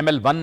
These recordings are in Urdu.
ML1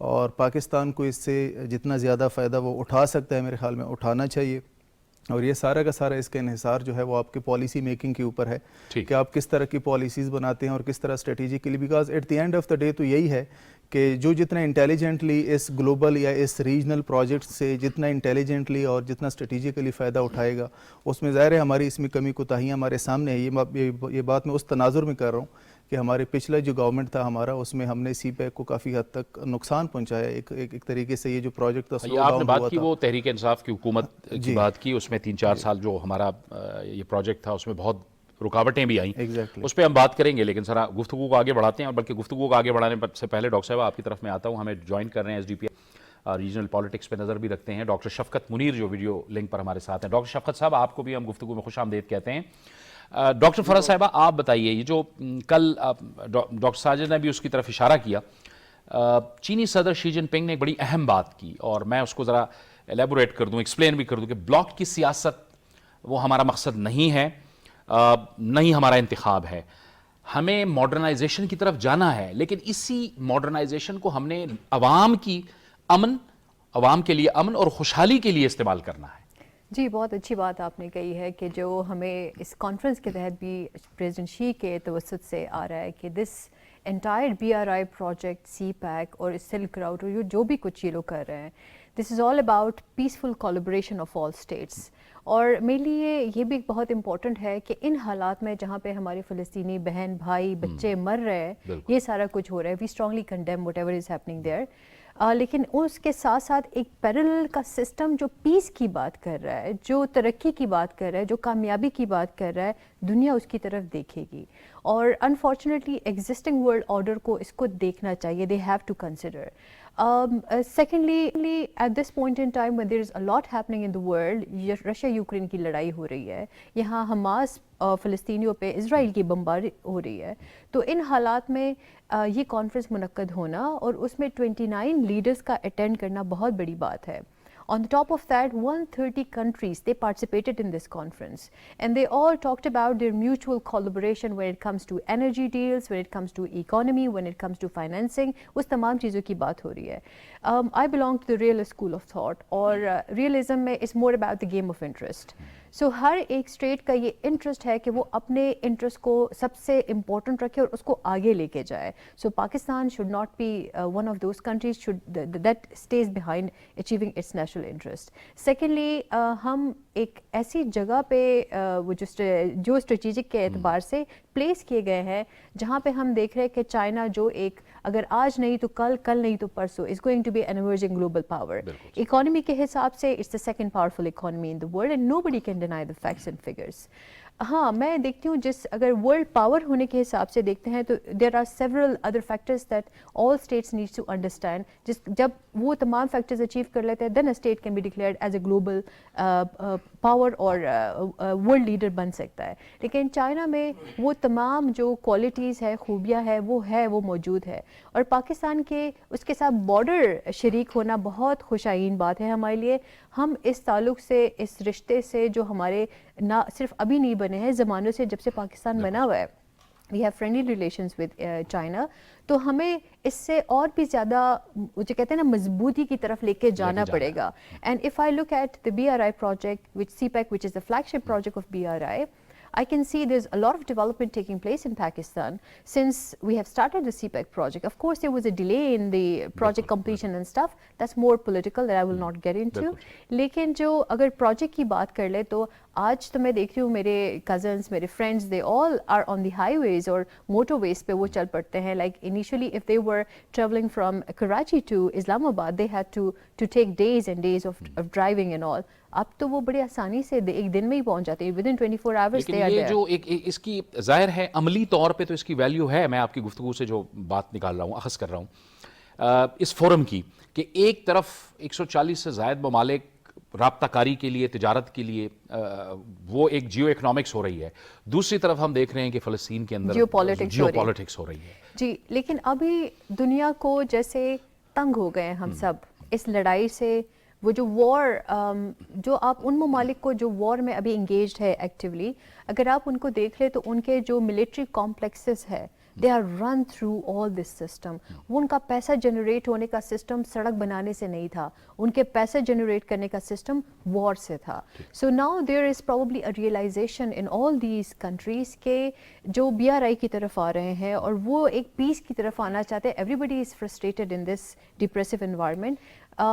اور پاکستان کو اس سے جتنا زیادہ فائدہ وہ اٹھا سکتا ہے میرے خیال میں اٹھانا چاہیے. اور یہ سارا کا سارا اس کا انحصار جو ہے وہ آپ کے پالیسی میکنگ کے اوپر ہے کہ آپ کس طرح کی پالیسیز بناتے ہیں اور کس طرح strategically, because at the end of the day تو یہی ہے کہ جو جتنا انٹیلیجنٹلی اس گلوبل یا اس ریجنل پروجیکٹ سے جتنا انٹیلیجنٹلی اور جتنا اسٹریٹجیکلی فائدہ اٹھائے گا, اس میں ظاہر ہے ہماری اس میں کمی کوتاہیاں ہمارے سامنے ہے. یہ بات میں اس تناظر میں کر رہا ہوں کہ ہمارے پچھلا جو گورنمنٹ تھا ہمارا, اس میں ہم نے سی پیک کو کافی حد تک نقصان پہنچایا. ایک طریقے سے یہ جو پروجیکٹ تھا سلو آپ نے ڈاؤن بات ہوا کی تھا. وہ تحریک انصاف کی حکومت کی بات کی, اس میں 3-4 سال جو ہمارا یہ پروجیکٹ تھا اس میں بہت رکاوٹیں بھی آئیں, اس پہ ہم بات کریں گے. لیکن سر گفتگو کو آگے بڑھاتے ہیں, اور بلکہ گفتگو کو آگے بڑھانے سے پہلے ڈاکٹر صاحب آپ کی طرف میں آتا ہوں. ہمیں جوائن کر رہے ہیں S D P regional politics پہ نظر بھی رکھتے ہیں ڈاکٹر شفقت منیر, جو ویڈیو لنک پر ہمارے ساتھ ہیں. ڈاکٹر شفقت صاحب, آپ کو بھی ہم گفتگو میں خوش آمدید کہتے ہیں. ڈاکٹر فرح صاحبہ, آپ بتائیے, یہ جو کل ڈاکٹر ساجد نے بھی اس کی طرف اشارہ کیا, چینی صدر شی جن پنگ نے ایک بڑی اہم بات کی, اور میں اس کو ذرا ایلیبوریٹ کر دوں, ایکسپلین بھی کر دوں کہ بلاک کی سیاست وہ ہمارا مقصد نہیں ہے, نہیں ہمارا انتخاب ہے. ہمیں ماڈرنائزیشن کی طرف جانا ہے, لیکن اسی ماڈرنائزیشن کو ہم نے عوام کے لیے امن اور خوشحالی کے لیے استعمال کرنا ہے. جی, بہت اچھی بات آپ نے کہی ہے کہ جو ہمیں اس کانفرنس کے تحت بھی پریزیڈنٹ شی کے توسط سے آ رہا ہے کہ this entire BRI project, CPEC اور سلک راؤٹ اور جو بھی کچھ یہ لوگ کر رہے ہیں, this is all about peaceful collaboration of all states. اور میرے لیے یہ بھی بہت امپورٹنٹ ہے کہ ان حالات میں جہاں پہ ہمارے فلسطینی بہن بھائی بچے مر رہے ہیں, یہ سارا کچھ ہو رہا ہے, we strongly condemn whatever is happening there. لیکن اس کے ساتھ ساتھ ایک پیرلل کا سسٹم جو پیس کی بات کر رہا ہے, جو ترقی کی بات کر رہا ہے, جو کامیابی کی بات کر رہا ہے, دنیا اس کی طرف دیکھے گی. اور انفارچونیٹلی ایگزسٹنگ ورلڈ آرڈر کو اس کو دیکھنا چاہیے, they have to consider. Secondly, at this point in time when there is a lot happening in the world, Russia Ukraine کی لڑائی ہو رہی ہے, یہاں حماس فلسطینیوں پہ اسرائیل کی بمباری ہو رہی ہے, تو ان حالات میں یہ کانفرنس منعقد ہونا اور اس میں 29 لیڈرز کا اٹینڈ کرنا بہت بڑی بات ہے. On the top of that, 130 countries, they participated in this conference, and they all talked about their mutual collaboration when it comes to energy deals, when it comes to economy, when it comes to financing. اس تمام چیزوں کی بات ہو رہی ہے. I belong to the realist school of thought, اور realism میں it's more about the game of interest. سو ہر ایک اسٹیٹ کا یہ انٹرسٹ ہے کہ وہ اپنے انٹرسٹ کو سب سے امپورٹنٹ رکھے اور اس کو آگے لے کے جائے. So Pakistan should not be one of those countries that stays behind achieving its national interest. Secondly, ہم ایک ایسی جگہ پہ وہ جو اسٹریٹجک کے اعتبار سے پلیس کیے گئے ہیں جہاں پہ ہم دیکھ رہے ہیں کہ چائنا جو ایک اگر آج نہیں تو کل نہیں تو پرسوں is going to be an emerging global power. Economy کے حساب سے it's the second powerful economy in the world and nobody can deny the facts and figures. ہاں, میں دیکھتی ہوں اگر ورلڈ پاور ہونے کے حساب سے دیکھتے ہیں تو there are several other factors that all states needs to understand. جب وہ تمام فیکٹرز اچیو کر لیتے ہیں then a state can be declared as a global power اور ورلڈ لیڈر بن سکتا ہے. لیکن چائنا میں وہ تمام جو کوالٹیز ہے, خوبیاں ہے, وہ موجود ہے. اور پاکستان کے اس کے ساتھ بارڈر شریک ہونا بہت خوشائن بات ہے ہمارے لیے. ہم اس تعلق سے, اس رشتے سے جو ہمارے نہ صرف ابھی نہیں بنے ہیں, زمانوں سے جب سے پاکستان بنا ہوا ہے, we have friendly relations with China, تو ہمیں اس سے اور بھی زیادہ جو کہتے ہیں نا مضبوطی کی طرف لے کے جانا پڑے گا. And if I look at the BRI project, which CPEC, which is the flagship project of BRI, I can see there's a lot of development taking place in Pakistan since we have started the CPEC project. Of course, there was a delay in the project completion and stuff. That's more political that I will not get into. لیکن جو اگر project کی بات کر لے تو آج تو میں دیکھ رہی ہوں میرے cousins, میرے friends, they all are on the highways or motorways پہ وہ چل پڑتے ہیں. Like initially if they were traveling from Karachi to Islamabad, they had to take days and days of driving and all. اب تو وہ بڑی آسانی سے ایک دن میں ہی پہنچ جاتے ہیں, with in 24 hours they are there. لیکن یہ جو اس کی ظاہر ہے عملی طور پہ تو اس کی ویلیو ہے. میں آپ کی گفتگو سے جو بات نکال رہا ہوں, اخذ کر رہا ہوں اس فورم کی, کہ ایک طرف 140 سے زائد ممالک رابطہ کاری کے لیے, تجارت کے لیے وہ ایک جیو اکنامکس ہو رہی ہے, دوسری طرف ہم دیکھ رہے ہیں کہ فلسطین کے اندر جیو پالیٹکس ہو رہی ہے. جی, لیکن ابھی دنیا کو جیسے تنگ ہو گئے ہم سب اس لڑائی سے. وہ جو وار, جو آپ ان ممالک کو جو وار میں ابھی انگیجڈ ہے ایکٹیولی, اگر آپ ان کو دیکھ لیں تو ان کے جو ملٹری کمپلیکسز ہے they are run through all this system. وہ ان کا پیسہ جنریٹ ہونے کا سسٹم سڑک بنانے سے نہیں تھا, ان کے پیسے جنریٹ کرنے کا سسٹم وار سے تھا. So now there is probably a realization in all these countries کہ جو BRI کی طرف آ رہے ہیں اور وہ ایک پیس کی طرف آنا چاہتے ہیں. Everybody is frustrated in this depressive environment.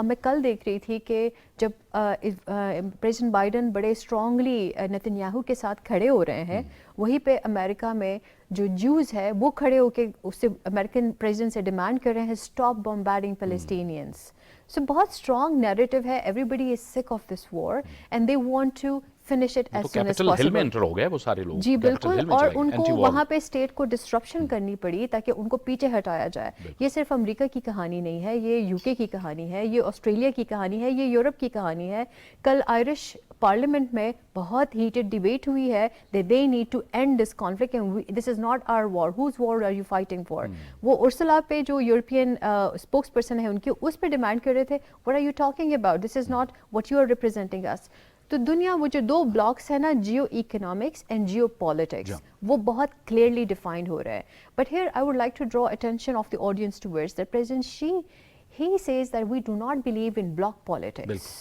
میں کل دیکھ رہی تھی کہ جب پریزیڈنٹ بائیڈن بڑے اسٹرانگلی نتن یاہو کے ساتھ کھڑے ہو رہے ہیں, وہیں پہ امریکہ میں جو جوز ہے وہ کھڑے ہو کے اس سے امریکن پریزیڈنٹ سے ڈیمانڈ کر رہے ہیں اسٹاپ بمبارڈنگ فلسطینینس. سو بہت اسٹرانگ نیریٹو ہے. Everybody is sick of this war and they want to finish it as soon as Capitol Hill میں پاسبل. انٹر ہو گئے وہ سارے لوگ. جی بالکل, اور ان کو وہاں پہ اسٹیٹ کو ڈسٹرپشن کرنی پڑی تاکہ ان کو پیچھے ہٹایا جائے. یہ صرف امریکہ کی کہانی نہیں ہے, یہ UK کی کہانی ہے, یہ آسٹریلیا کی کہانی ہے, یہ یورپ کی کہانی ہے. کل آئرش پارلیمنٹ میں بہت ہیٹڈ ڈیبیٹ ہوئی ہے that they need to end this conflict and this is not our war. Whose war are you fighting for? وہ ارسلا پہ جو یورپین اسپوکس پرسن ہے ان کی اس پہ ڈیمانڈ کر رہے تھے what are you talking about? This is not what you are representing us. تو دنیا وہ جو دو بلاکس ہیں نا, geoeconomics and geopolitics, وہ بہت کلیئرلی ڈیفائنڈ ہو رہا ہے. But here I would like to draw attention of the audience towards that president Xi he says that we do not believe in bloc politics.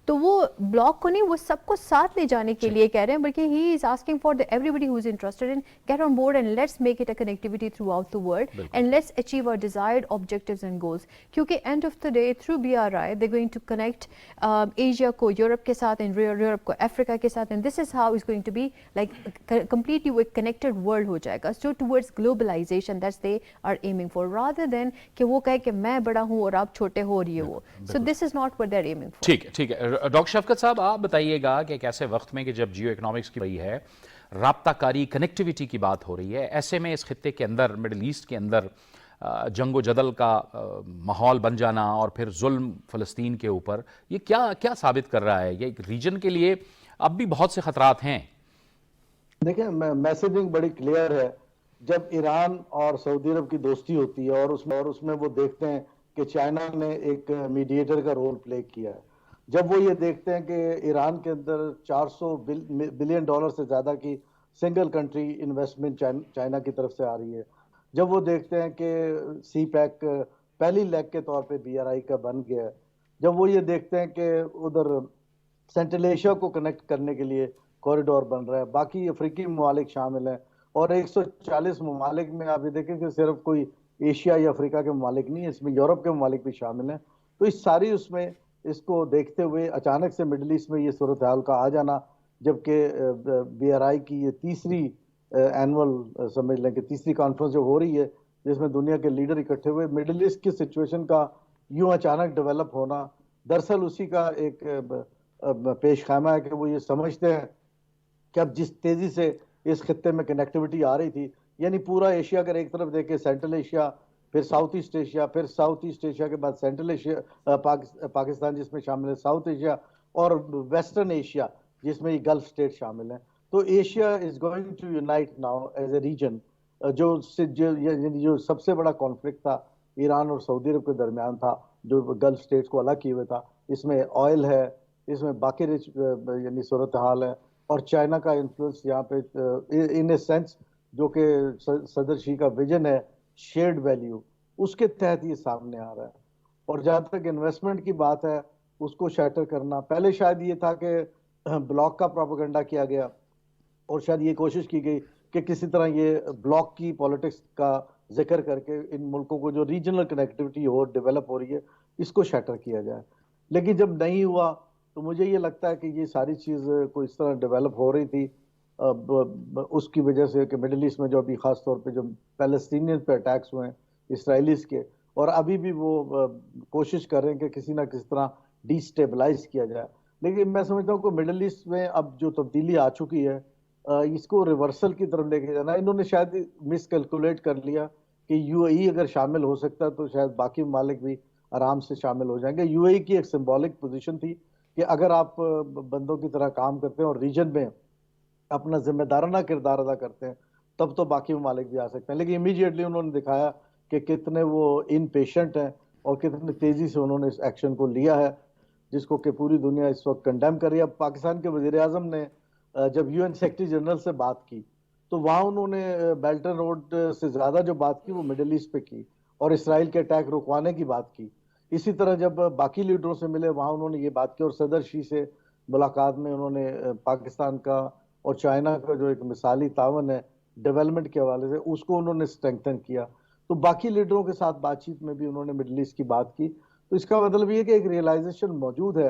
تو وہ بلاک کو نہیں, وہ سب کو ساتھ لے جانے کے لیے کہہ رہے ہیں, بلکہ he is asking for everybody who is interested in get on board and let's make it a connectivity throughout the world and let's achieve our desired objectives and goals. کیونکہ end of the day through BRI they going to connect Asia کو یورپ کے ساتھ اینڈ یورپ کو افریقہ کے ساتھ, and this is how is going to be like completely وہ ایک کنیکٹڈ ورلڈ ہو جائے گا. So towards globalization that's they are aiming for, rather than کہ وہ کہے کہ میں بڑا ہوں اور آپ چھوٹے ہو اور یہ وہ. So this is not what they are aiming for. ٹھیک ہے, ٹھیک ہے. ڈاکٹر شفقت صاحب آپ بتائیے گا کہ ایک ایسے وقت میں کہ جب جیو اکنامکس کی رہی ہے, رابطہ کاری, کنیکٹیوٹی کی بات ہو رہی ہے, ایسے میں اس خطے کے اندر, مڈل ایسٹ کے اندر جنگ و جدل کا ماحول بن جانا اور پھر ظلم فلسطین کے اوپر, یہ کیا ثابت کر رہا ہے؟ یہ ریجن کے لیے اب بھی بہت سے خطرات ہیں. دیکھیں میسیجنگ بڑی کلیئر ہے. جب ایران اور سعودی عرب کی دوستی ہوتی ہے اور اس میں وہ دیکھتے ہیں کہ چائنا نے ایک میڈیٹر کا رول پلے کیا ہے, جب وہ یہ دیکھتے ہیں کہ ایران کے اندر $400 بلین سے زیادہ کی سنگل کنٹری انویسٹمنٹ چائنا کی طرف سے آ رہی ہے, جب وہ دیکھتے ہیں کہ سی پیک پہلی لیگ کے طور پہ BRI کا بن گیا ہے, جب وہ یہ دیکھتے ہیں کہ ادھر سینٹرل ایشیا کو کنیکٹ کرنے کے لیے کوریڈور بن رہا ہے, باقی افریقی ممالک شامل ہیں, اور 140 ممالک میں آپ یہ دیکھیں کہ صرف کوئی ایشیا یا افریقہ کے ممالک نہیں, اس میں یورپ کے ممالک بھی شامل ہیں. تو اس ساری اس میں اس کو دیکھتے ہوئے اچانک سے مڈل ایسٹ میں یہ صورتحال کا آ جانا, جبکہ BRI کی یہ تیسری اینول سمجھ لیں کہ تیسری کانفرنس جو ہو رہی ہے جس میں دنیا کے لیڈر اکٹھے ہوئے, مڈل ایسٹ کی سچویشن کا یوں اچانک ڈیولپ ہونا دراصل اسی کا ایک پیش خیمہ ہے کہ وہ یہ سمجھتے ہیں کہ اب جس تیزی سے اس خطے میں کنیکٹیوٹی آ رہی تھی, یعنی پورا ایشیا اگر ایک طرف دیکھے, سینٹرل ایشیا, پھر ساؤتھ ایسٹ ایشیا, پھر ساؤتھ ایسٹ ایشیا کے بعد سینٹرل ایشیا پاکستان جس میں شامل ہے, ساؤتھ ایشیا اور ویسٹرن ایشیا جس میں یہ گلف اسٹیٹ شامل ہیں. تو Asia is going to unite now as a region. جو سب سے بڑا کانفلکٹ تھا ایران اور سعودی عرب کے درمیان تھا, جو گلف اسٹیٹس کو الگ کیے ہوئے تھا, اس میں آئل ہے, اس میں باقی رچ یعنی صورتحال ہے, اور چائنا کا انفلوئنس یہاں پہ ان اے سینس جو کہ صدر شی کا ویژن ہے شیئرڈ ویلیو, اس کے تحت یہ سامنے آ رہا ہے. اور جہاں تک انویسٹمنٹ کی بات ہے اس کو شیٹر کرنا, پہلے شاید یہ تھا کہ بلاک کا پروپیگنڈا کیا گیا اور شاید یہ کوشش کی گئی کہ کسی طرح یہ بلاک کی پولیٹکس کا ذکر کر کے ان ملکوں کو جو ریجنل کنیکٹیوٹی ہو ڈیولپ ہو رہی ہے اس کو شیٹر کیا جائے. لیکن جب نہیں ہوا تو مجھے یہ لگتا ہے کہ یہ ساری چیز کوئی اس طرح ڈیولپ ہو رہی تھی اس کی وجہ سے کہ مڈل ایسٹ میں جو ابھی خاص طور پہ جو پیلسٹینین پہ اٹیکس ہوئے ہیں اسرائیلیز کے, اور ابھی بھی وہ کوشش کر رہے ہیں کہ کسی نہ کسی طرح ڈی سٹیبلائز کیا جائے. لیکن میں سمجھتا ہوں کہ مڈل ایسٹ میں اب جو تبدیلی آ چکی ہے اس کو ریورسل کی طرف لے کے جانا. انہوں نے شاید مس کیلکولیٹ کر لیا کہ UAE اگر شامل ہو سکتا ہے تو شاید باقی ممالک بھی آرام سے شامل ہو جائیں گے. UAE کی ایک سمبولک پوزیشن تھی کہ اگر آپ بندوں کی طرح کام کرتے ہیں اور ریجن میں اپنا ذمہ دارانہ کردار ادا کرتے ہیں تب تو باقی ممالک بھی آ سکتے ہیں. لیکن امیڈیٹلی انہوں نے دکھایا کہ کتنے وہ ان پیشنٹ ہیں اور کتنی تیزی سے انہوں نے اس ایکشن کو لیا ہے, جس کو کہ پوری دنیا اس وقت کنڈیم کر رہی ہے. اب پاکستان کے وزیر اعظم نے جب UN سیکرٹری جنرل سے بات کی تو وہاں انہوں نے بیلٹ اینڈ روڈ سے زیادہ جو بات کی وہ مڈل ایسٹ پہ کی اور اسرائیل کے اٹیک رکوانے کی بات کی. اسی طرح جب باقی لیڈروں سے ملے وہاں انہوں نے یہ بات کی, اور صدر شی سے ملاقات میں انہوں نے پاکستان کا اور چائنا کا جو ایک مثالی تعاون ہے ڈیولپمنٹ کے حوالے سے اس کو انہوں نے اسٹرینگتھن کیا. تو باقی لیڈروں کے ساتھ بات چیت میں بھی انہوں نے مڈل ایسٹ کی بات کی. تو اس کا مطلب یہ کہ ایک ریئلائزیشن موجود ہے,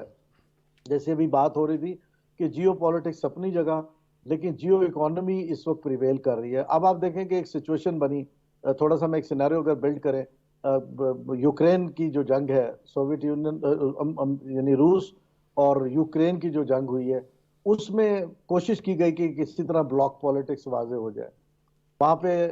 جیسے ابھی بات ہو رہی تھی کہ جیو پالیٹکس اپنی جگہ لیکن جیو اکانومی اس وقت پریویل کر رہی ہے. اب آپ دیکھیں کہ ایک سچویشن بنی, تھوڑا سا میں ایک سینیریو اگر بلڈ کریں, یوکرین کی جو جنگ ہے, سوویت یونین یعنی روس اور یوکرین کی جو جنگ ہوئی ہے, اس میں کوشش کی گئی کہ کسی طرح بلاک پالیٹکس واضح ہو جائے. وہاں پہ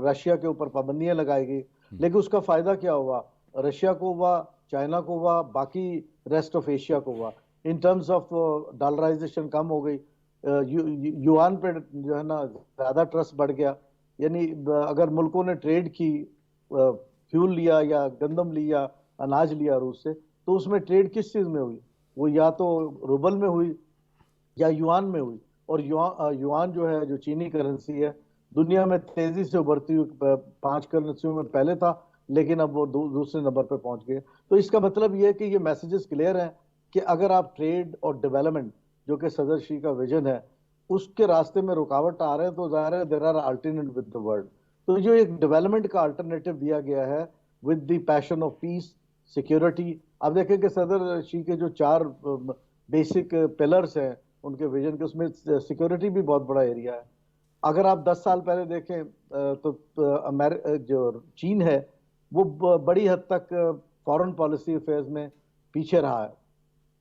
رشیا کے اوپر پابندیاں لگائی گئی, لیکن اس کا فائدہ کیا ہوا؟ رشیا کو ہوا, چائنا کو ہوا, باقی ریسٹ آف ایشیا کو ہوا. ان ٹرمز آف ڈالرائزیشن کم ہو گئی, یوان پہ جو ہے نا زیادہ ٹرسٹ بڑھ گیا. یعنی اگر ملکوں نے ٹریڈ کی, فیول لیا یا گندم لیا, اناج لیا روس سے, تو اس میں ٹریڈ کس چیز میں ہوئی؟ وہ یا تو روبل میں ہوئی یا یوان میں ہوئی. اور یوان جو ہے, جو چینی کرنسی ہے, دنیا میں تیزی سے ابھرتی ہوئی 5 کرنسیوں میں پہلے تھا, لیکن اب وہ دوسرے نمبر پہ پہنچ گئے. تو اس کا مطلب یہ ہے کہ یہ میسیجز کلیئر ہیں کہ اگر آپ ٹریڈ اور ڈیولپمنٹ جو کہ صدر شی کا ویژن ہے اس کے راستے میں رکاوٹ آ رہے ہیں, تو ظاہر ہے there are alternate with the world. تو جو ایک ڈیولپمنٹ کا الٹرنیٹو دیا گیا ہے with the passion of peace, security. اب دیکھیں کہ صدر شی کے جو 4 بیسک پلرز ہیں ان کے ویژن کے, اس میں سیکیورٹی بھی بہت بڑا ایریا ہے. اگر آپ 10 سال پہلے دیکھیں تو جو چین ہے وہ بڑی حد تک فارن پالیسی افیئرز میں پیچھے رہا ہے.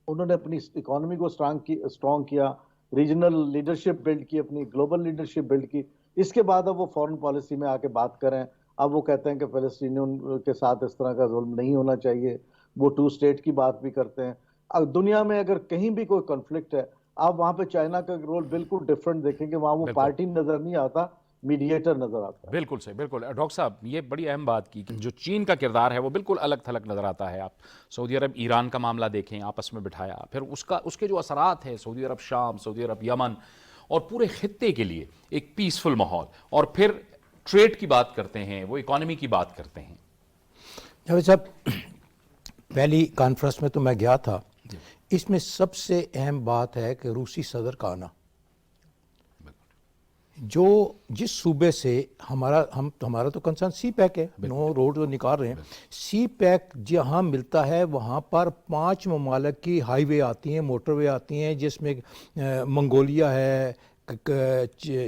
انہوں نے اپنی اکانومی کو اسٹرانگ کیا, ریجنل لیڈرشپ بلڈ کی, اپنی گلوبل لیڈرشپ بلڈ کی. اس کے بعد اب وہ فارن پالیسی میں آ کے بات کریں. اب وہ کہتے ہیں کہ فلسطینیوں کے ساتھ اس طرح کا ظلم نہیں ہونا چاہیے. وہ 2 اسٹیٹ کی بات بھی کرتے ہیں. اب دنیا میں اگر کہیں بھی کوئی کنفلکٹ ہے, آپ وہاں پہ چائنا کا رول بالکل ڈیفرنٹ دیکھیں گے. وہاں وہ پارٹی نظر نہیں آتا, میڈیٹر نظر آتا ہے. بالکل صحیح, بالکل. ڈاکٹر صاحب یہ بڑی اہم بات کی کہ جو چین کا کردار ہے وہ بالکل الگ تھلگ نظر آتا ہے. آپ سعودی عرب ایران کا معاملہ دیکھیں, آپس میں بٹھایا, پھر اس کے جو اثرات ہیں سعودی عرب شام, سعودی عرب یمن اور پورے خطے کے لیے ایک پیسفل ماحول, اور پھر ٹریڈ کی بات کرتے ہیں, وہ اکانومی کی بات کرتے ہیں. جاوید صاحب, پہلی کانفرنس میں تو میں گیا تھا, اس میں سب سے اہم بات ہے کہ روسی صدر کا آنا, جو جس صوبے سے ہمارا تو کنسرن سی پیک ہے, نو روڈ تو نکال رہے ہیں. سی پیک جہاں ملتا ہے وہاں پر 5 ممالک کی ہائی وے آتی ہیں, موٹر وے آتی ہیں, جس میں منگولیا ہے,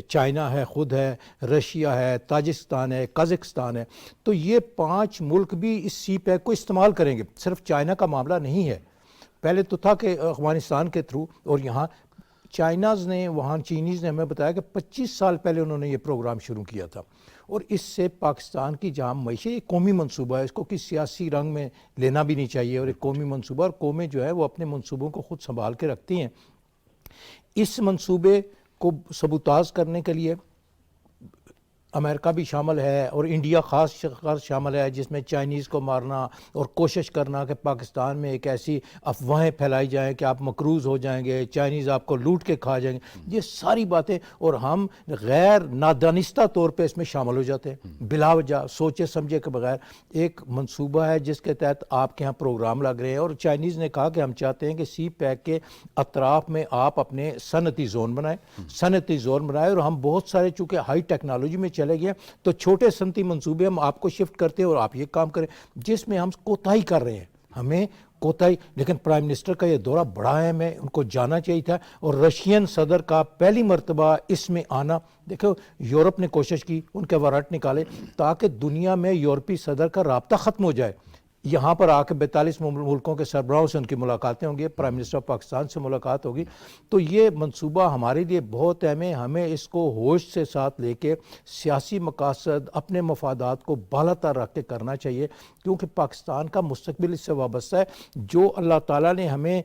چائنا ہے, خود ہے, رشیا ہے, تاجکستان ہے, قازقستان ہے. تو یہ 5 ملک بھی اس سی پیک کو استعمال کریں گے. صرف چائنا کا معاملہ نہیں ہے, پہلے تو تھا کہ افغانستان کے تھرو, اور یہاں چائناز نے, وہاں چینیز نے ہمیں بتایا کہ 25 سال پہلے انہوں نے یہ پروگرام شروع کیا تھا. اور اس سے پاکستان کی جام معیشت ایک قومی منصوبہ ہے, اس کو کسی سیاسی رنگ میں لینا بھی نہیں چاہیے, اور ایک قومی منصوبہ, اور قومیں جو ہے وہ اپنے منصوبوں کو خود سنبھال کے رکھتی ہیں. اس منصوبے کو سبوتاز کرنے کے لیے امریکہ بھی شامل ہے اور انڈیا خاص شامل ہے, جس میں چائنیز کو مارنا اور کوشش کرنا کہ پاکستان میں ایک ایسی افواہیں پھیلائی جائیں کہ آپ مقروض ہو جائیں گے, چائنیز آپ کو لوٹ کے کھا جائیں گے. یہ ساری باتیں, اور ہم غیر نادانستہ طور پہ اس میں شامل ہو جاتے ہیں بلا وجہ, سوچے سمجھے کے بغیر. ایک منصوبہ ہے جس کے تحت آپ کے ہاں پروگرام لگ رہے ہیں, اور چائنیز نے کہا کہ ہم چاہتے ہیں کہ سی پیک کے اطراف میں آپ اپنے صنعتی زون بنائیں, اور ہم بہت سارے چونکہ ہائی ٹیکنالوجی میں چلے گئے تو چھوٹے صنعتی منصوبے ہم آپ کو شفٹ کرتے ہیں اور آپ یہ کام کریں, جس میں ہم کوتاہی کر رہے ہیں. ہمیں کوتاہی, لیکن پرائم منسٹر کا یہ دورہ بڑا اہم ہے, ان کو جانا چاہیے تھا. اور رشین صدر کا پہلی مرتبہ اس میں آنا, دیکھو یورپ نے کوشش کی, ان کے وارٹ نکالے تاکہ دنیا میں یورپی صدر کا رابطہ ختم ہو جائے. یہاں پر آ کے 42 ملکوں کے سربراہوں سے ان کی ملاقاتیں ہوں گی, پرائم منسٹر پاکستان سے ملاقات ہوگی. تو یہ منصوبہ ہمارے لیے بہت اہم ہے. ہمیں اس کو ہوش سے ساتھ لے کے سیاسی مقاصد, اپنے مفادات کو بالا تر رکھ کے کرنا چاہیے, کیونکہ پاکستان کا مستقبل اس سے وابستہ ہے. جو اللہ تعالیٰ نے ہمیں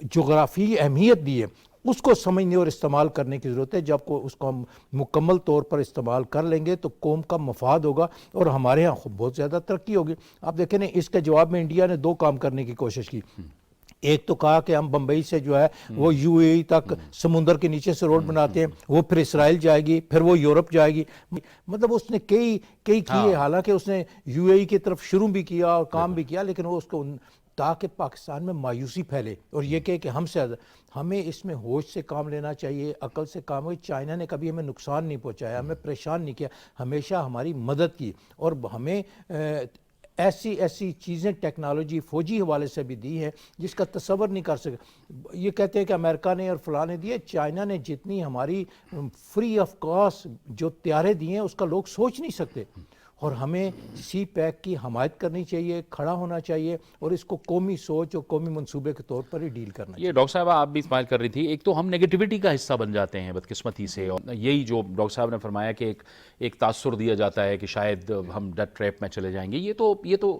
جغرافی اہمیت دی ہے اس کو سمجھنے اور استعمال کرنے کی ضرورت ہے. جب کو اس کو ہم مکمل طور پر استعمال کر لیں گے تو قوم کا مفاد ہوگا اور ہمارے ہاں بہت زیادہ ترقی ہوگی. آپ دیکھیں نا, اس کے جواب میں انڈیا نے 2 کام کرنے کی کوشش کی. ایک تو کہا کہ ہم بمبئی سے جو ہے وہ یو اے ای تک سمندر کے نیچے سے روڈ بناتے ہیں, وہ پھر اسرائیل جائے گی, پھر وہ یورپ جائے گی. مطلب اس نے کئی کیے, حالانکہ اس نے یو اے ای کی طرف شروع بھی کیا اور کام بھی کیا, لیکن وہ اس کو تاکہ پاکستان میں مایوسی پھیلے اور یہ کہ ہم سے ہمیں اس میں ہوش سے کام لینا چاہیے, عقل سے کام ہو. چائنا نے کبھی ہمیں نقصان نہیں پہنچایا, ہمیں پریشان نہیں کیا, ہمیشہ ہماری مدد کی, اور ہمیں ایسی چیزیں ٹیکنالوجی فوجی حوالے سے بھی دی ہے جس کا تصور نہیں کر سکے. یہ کہتے ہیں کہ امریکہ نے اور فلاں نے دیے, چائنا نے جتنی ہماری فری آف کاسٹ جو طیارے دیے ہیں اس کا لوگ سوچ نہیں سکتے. اور ہمیں سی پیک کی حمایت کرنی چاہیے, کھڑا ہونا چاہیے, اور اس کو قومی سوچ اور قومی منصوبے کے طور پر ہی ڈیل کرنا چاہیے. یہ ڈاکٹر صاحبہ آپ بھی اسمائل کر رہی تھی, ایک تو ہم نیگیٹیوٹی کا حصہ بن جاتے ہیں بدقسمتی سے, اور یہی جو ڈاکٹر صاحب نے فرمایا کہ ایک تاثر دیا جاتا ہے کہ شاید ہم ڈیتھ ٹریپ میں چلے جائیں گے. یہ تو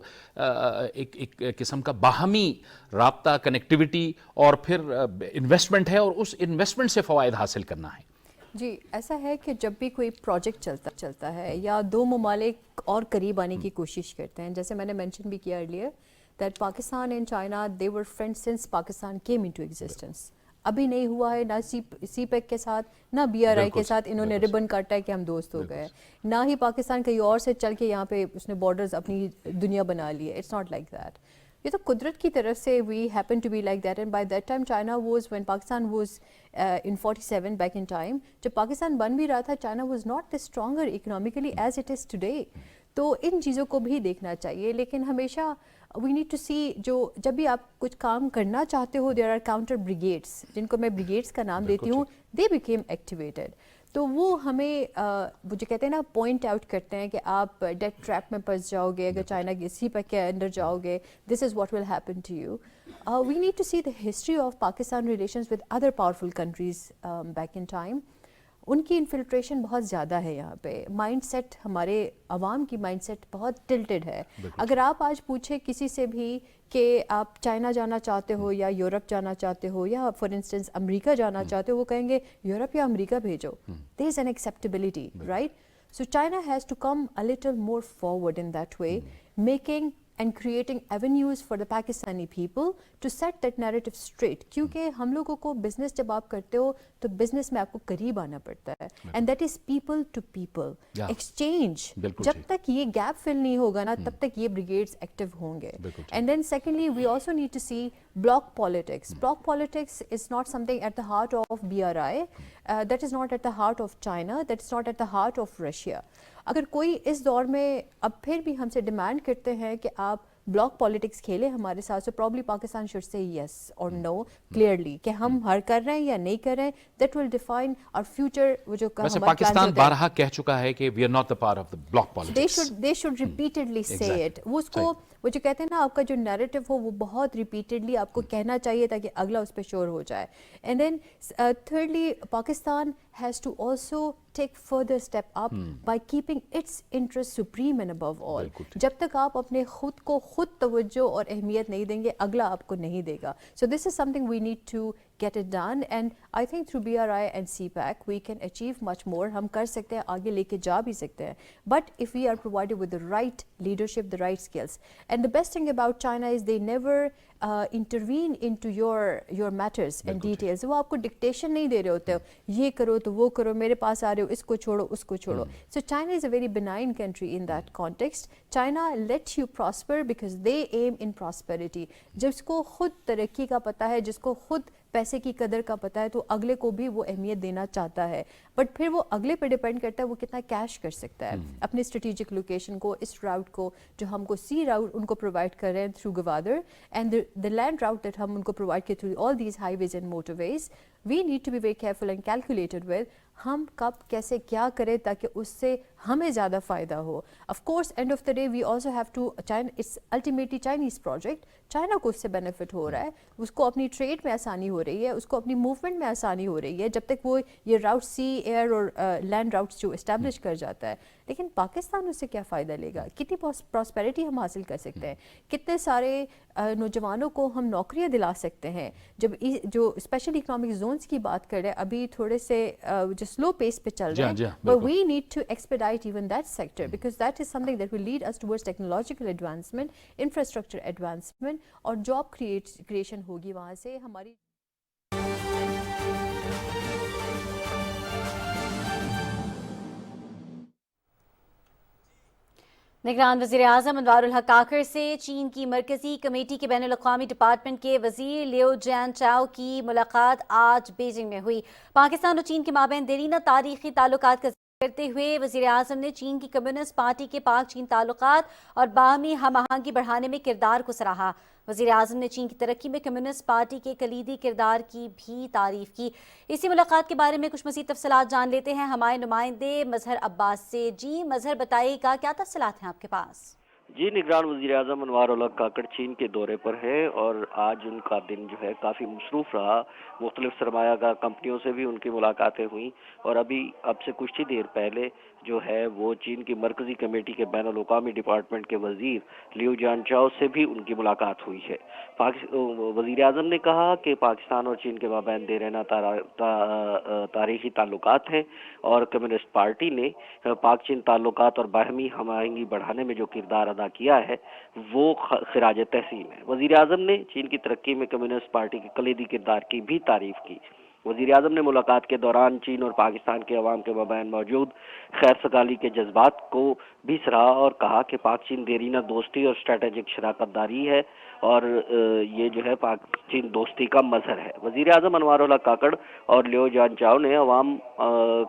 ایک قسم کا باہمی رابطہ, کنیکٹیوٹی اور پھر انویسٹمنٹ ہے, اور اس انویسٹمنٹ سے فوائد حاصل کرنا ہے. جی ایسا ہے کہ جب بھی کوئی پروجیکٹ چلتا ہے یا دو ممالک اور قریب آنے کی کوشش کرتے ہیں, جیسے میں نے مینشن بھی کیا earlier that Pakistan and China they were friends since Pakistan came into existence. ابھی نہیں ہوا ہے نہ سی پیک کے ساتھ نہ بی آر آئی کے ساتھ انہوں نے ربن کاٹا ہے کہ ہم دوست ہو گئے, نہ ہی پاکستان کہیں اور سے چل کے یہاں پہ اس نے بارڈرز اپنی دنیا بنا لی ہے. It's not like that. یہ تو قدرت کی طرف سے we happen to be like that, and by that time China was when Pakistan was in 47 back in time, جب پاکستان بن بھی رہا تھا, China was not stronger economically as it is today. تو ان چیزوں کو بھی دیکھنا چاہیے, لیکن ہمیشہ وی نیڈ ٹو سی, جو جب بھی آپ کچھ کام کرنا چاہتے ہو, دیر آر کاؤنٹر بریگیڈس, جن کو میں بریگیڈس کا نام دیتی ہوں, دے بیکیم ایکٹیویٹڈ. تو وہ ہمیں وہ جو کہتے ہیں نا پوائنٹ آؤٹ کرتے ہیں کہ آپ ڈیتھ ٹریپ میں پھنس جاؤ گے اگر چائنا کے سی پیک کے اندر جاؤ گے, this is what will happen to you. We need to see the history of Pakistan relations with other powerful countries back in time. ان کی انفلٹریشن بہت زیادہ ہے یہاں پہ. مائنڈ سیٹ ہمارے عوام کی مائنڈ سیٹ بہت ٹلٹڈ ہے. اگر آپ آج پوچھیں کسی سے بھی کہ آپ چائنا جانا چاہتے ہو یا یورپ جانا چاہتے ہو یا فار انسٹنس امریکہ جانا چاہتے ہو, وہ کہیں گے یورپ یا امریکہ بھیجو. There is an acceptability, right. So China has to come a little more forward in that way, making and creating avenues for the Pakistani people to set that narrative straight. کیونکہ ہم لوگوں کو بزنس جب آپ کرتے ہو تو بزنس میں آپ کو قریب آنا پڑتا ہے, and that is people to people exchange. جب تک یہ گیپ فل نہیں ہوگا نا تب تک یہ بریگیڈز ایکٹیو ہوں گے. And then secondly we also need to see bloc politics. Bloc politics is not something at the heart of BRI, that is not at the heart of China, that is not at the heart of Russia. اگر کوئی اس دور میں اب پھر بھی ہم سے ڈیمانڈ کرتے ہیں کہ آپ بلاک پالیٹکس کھیلیں ہمارے ساتھ, so probably Pakistan should say یس اور نو کلیئرلی کہ ہم ہر کر رہے ہیں یا نہیں کر رہے ہیں. That will define our future. وہ جو ویسے پاکستان بارہا کہہ چکا ہے کہ we are not the part of the bloc politics. They should repeatedly say it. وہ اس کو وہ جو کہتے ہیں نا آپ کا جو نیریٹو ہو وہ بہت ریپیٹڈلی آپ کو کہنا چاہیے تاکہ اگلا اس پہ شور ہو جائے. And then thirdly Pakistan has to also take further step up by keeping its interest supreme and above all. جب تک آپ اپنے خود کو خود توجہ اور اہمیت نہیں دیں گے اگلا آپ کو نہیں دے گا. So this is something we need to get it done, and I think through BRI and CPAC we can achieve much more. ہم کر سکتے ہیں, آگے لے کے جا بھی سکتے ہیں, but if we are provided with the right leadership, the right skills. And the best thing about China is they never intervene into your matters and details. وہ آپ کو ڈکٹیشن نہیں دے رہے ہوتے ہو, یہ کرو تو وہ کرو, میرے پاس آ رہے ہو اس کو چھوڑو اس کو چھوڑو. So China is a very benign country in that context. China lets you prosper because they aim in prosperity. جس کو خود ترقی کا پتہ ہے, جس کو خود پیسے کی قدر کا پتہ ہے, تو اگلے کو بھی وہ اہمیت دینا چاہتا ہے. بٹ پھر وہ اگلے پہ ڈیپینڈ کرتا ہے وہ کتنا کیش کر سکتا ہے اپنے اسٹریٹجک لوکیشن کو, اس راؤٹ کو جو ہم کو سی راؤٹ ان کو پرووائڈ کر رہے ہیں through Gwadar, and the land route that ہم ان کو پرووائڈ کر through all these highways and motorways. We need to be very careful and calculated with ہم کب کیسے کیا کریں تاکہ اس سے ہمیں زیادہ فائدہ ہو. Of course end of the day we also have to, China it's ultimately Chinese project, China کو اس سے بینیفٹ ہو رہا ہے, اس کو اپنی ٹریڈ میں آسانی ہو رہی ہے, اس کو اپنی موومنٹ میں آسانی ہو رہی ہے جب تک وہ یہ راؤٹ سی ایئر اور لینڈ راؤٹس جو اسٹیبلش کر جاتا ہے. لیکن پاکستان اس سے کیا فائدہ لے گا؟ کتنی پراسپیرٹی ہم حاصل کر سکتے ہیں؟ کتنے سارے نوجوانوں کو ہم نوکریاں دلا سکتے ہیں؟ جب جو اسپیشل اکنامک زونس کی بات کر رہے ہیں، ابھی تھوڑے سے جو سلو پیس پہ چل رہے ہیں، but we need to expedite even that sector because that is something that will lead us towards technological advancement, infrastructure advancement اور job creation ہوگی وہاں سے ہماری. نگران وزیر اعظم انوار الحق کاکڑ سے چین کی مرکزی کمیٹی کے بین الاقوامی ڈپارٹمنٹ کے وزیر لیو جین چاؤ کی ملاقات آج بیجنگ میں ہوئی. پاکستان اور چین کے مابین دیرینہ تاریخی تعلقات کا ذکر کرتے ہوئے وزیر اعظم نے چین کی کمیونسٹ پارٹی کے پاک چین تعلقات اور باہمی ہم آہنگی بڑھانے میں کردار کو سراہا. وزیر اعظم نے چین کی ترقی میں کمیونسٹ پارٹی کے کلیدی کردار کی بھی تعریف کی. اسی ملاقات کے بارے میں کچھ مزید تفصیلات جان لیتے ہیں ہمارے نمائندے مظہر عباس سے. جی مظہر، بتائیے گا کیا تفصیلات ہیں آپ کے پاس؟ جی، نگران وزیر اعظم انوار الحق کاکڑ چین کے دورے پر ہیں اور آج ان کا دن جو ہے کافی مصروف رہا. مختلف سرمایہ کار کمپنیوں سے بھی ان کی ملاقاتیں ہوئیں اور اب سے کچھ ہی دیر پہلے جو ہے وہ چین کی مرکزی کمیٹی کے بین الاقوامی ڈپارٹمنٹ کے وزیر لیو جان چاؤ سے بھی ان کی ملاقات ہوئی ہے. وزیر اعظم نے کہا کہ پاکستان اور چین کے مابین دیرینہ تاریخی تعلقات ہیں اور کمیونسٹ پارٹی نے پاک چین تعلقات اور باہمی ہم آہنگی بڑھانے میں جو کردار ادا کیا ہے وہ خراج تحسین ہے. وزیر اعظم نے چین کی ترقی میں کمیونسٹ پارٹی کے کلیدی کردار کی بھی تعریف کی. وزیر اعظم نے ملاقات کے دوران چین اور پاکستان کے عوام کے مابین موجود خیر سگالی کے جذبات کو بھی سراہا اور کہا کہ پاک چین دیرینہ دوستی اور اسٹریٹجک شراکت داری ہے اور یہ جو ہے پاک چین دوستی کا مظہر ہے. وزیر اعظم انوار الحق کاکڑ اور لیو جان چاؤ نے عوام،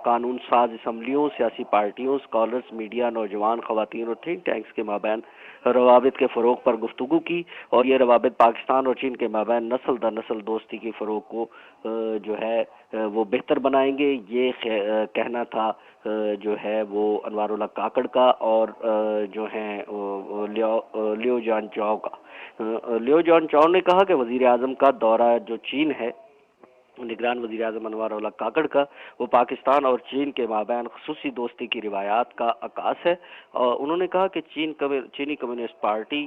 قانون ساز اسمبلیوں، سیاسی پارٹیوں، اسکالرز، میڈیا، نوجوان، خواتین اور تھنک ٹینکس کے مابین روابط کے فروغ پر گفتگو کی اور یہ روابط پاکستان اور چین کے مابین نسل در نسل دوستی کے فروغ کو جو ہے وہ بہتر بنائیں گے. یہ کہنا تھا جو ہے وہ انوار الحق کاکڑ کا اور جو ہیں لیو جان چاؤ کا. لیو جان چاؤ نے کہا کہ وزیر اعظم کا دورہ جو چین ہے، نگران وزیر اعظم انوار الحق کاکڑ کا، وہ پاکستان اور چین کے مابین خصوصی دوستی کی روایات کا عکاس ہے. انہوں نے کہا کہ چینی کمیونسٹ پارٹی